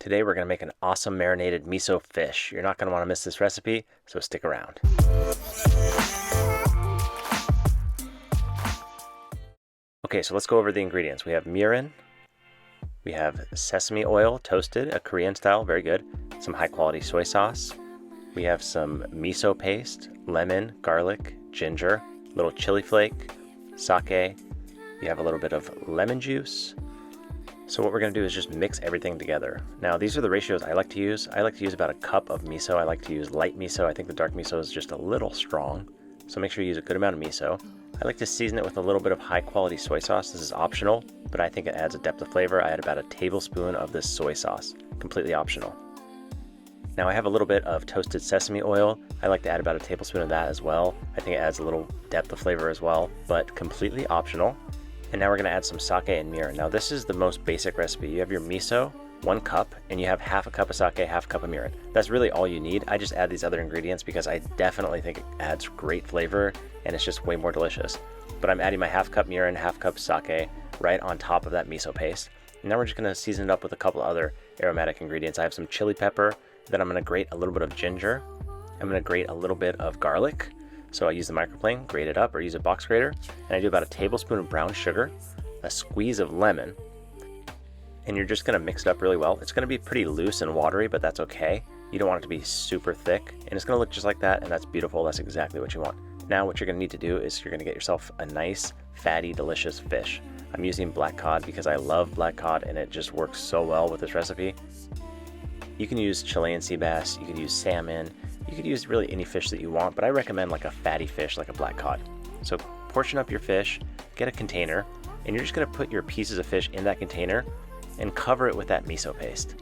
Today we're going to make an awesome marinated miso fish. You're not going to want to miss this recipe, so stick around. Okay, so let's go over the ingredients. We have mirin, we have sesame oil, toasted, a Korean style, very good, some high quality soy sauce, we have some miso paste, lemon, garlic, ginger, little chili flake, sake, you have a little bit of lemon juice. So what we're going to do is just mix everything together. Now these are the ratios I like to use. I like to use about a cup of miso. I like to use light miso. I think the dark miso is just a little strong. So make sure you use a good amount of miso. I like to season it with a little bit of high quality soy sauce. This is optional, but I think it adds a depth of flavor. I add about a tablespoon of this soy sauce, completely optional. Now I have a little bit of toasted sesame oil. I like to add about a tablespoon of that as well. I think it adds a little depth of flavor as well, but completely optional. And now we're going to add some sake and mirin. Now this is the most basic recipe. You have your miso, 1 cup, and you have half a cup of sake, half a cup of mirin. That's really all you need. I just add these other ingredients because I definitely think it adds great flavor and it's just way more delicious. But I'm adding my half cup mirin, half cup sake right on top of that miso paste. And now we're just going to season it up with a couple other aromatic ingredients. I have some chili pepper, then I'm going to grate a little bit of ginger. I'm going to grate a little bit of garlic. So I use the microplane, grate it up, or use a box grater, and I do about a tablespoon of brown sugar, a squeeze of lemon, and you're just going to mix it up really well. It's going to be pretty loose and watery, but that's okay. You don't want it to be super thick, and it's going to look just like that, and that's beautiful. That's exactly what you want. Now what you're going to need to do is you're going to get yourself a nice, fatty, delicious fish. I'm using black cod because I love black cod, and it just works so well with this recipe. You can use Chilean sea bass, you could use salmon, you could use really any fish that you want, but I recommend like a fatty fish like a black cod. So portion up your fish, get a container, and you're just going to put your pieces of fish in that container and cover it with that miso paste.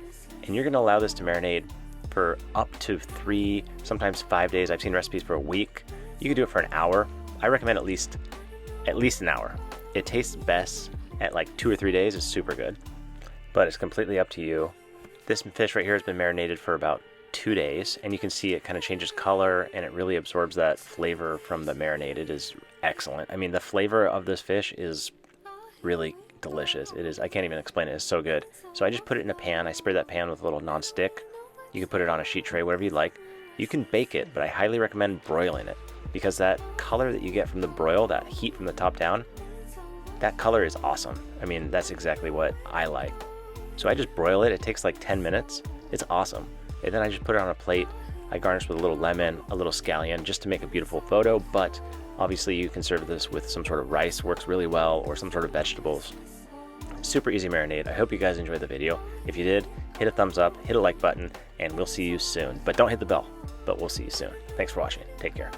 And you're going to allow this to marinate for up to 3, sometimes 5 days. I've seen recipes for a week. You can do it for an hour. I recommend at least an hour. It tastes best at like 2 or 3 days. It's super good, but it's completely up to you. This fish right here has been marinated for about 2 days, and you can see it kind of changes color and it really absorbs that flavor from the marinade. It is excellent. I mean, the flavor of this fish is really delicious. It is, I can't even explain it. It's so good. So I just put it in a pan. I spray that pan with a little non-stick. You can put it on a sheet tray, whatever you like. You can bake it, but I highly recommend broiling it because that color that you get from the broil, that heat from the top down, that color is awesome. I mean, that's exactly what I like. So I just broil it. It takes like 10 minutes. It's awesome. And then I just put it on a plate. I garnish with a little lemon, a little scallion, just to make a beautiful photo, but obviously you can serve this with some sort of rice, works really well, or some sort of vegetables. Super easy marinade. I hope you guys enjoyed the video. If you did, hit a thumbs up, hit a like button, and we'll see you soon. But don't hit the bell, but we'll see you soon. Thanks for watching. Take care.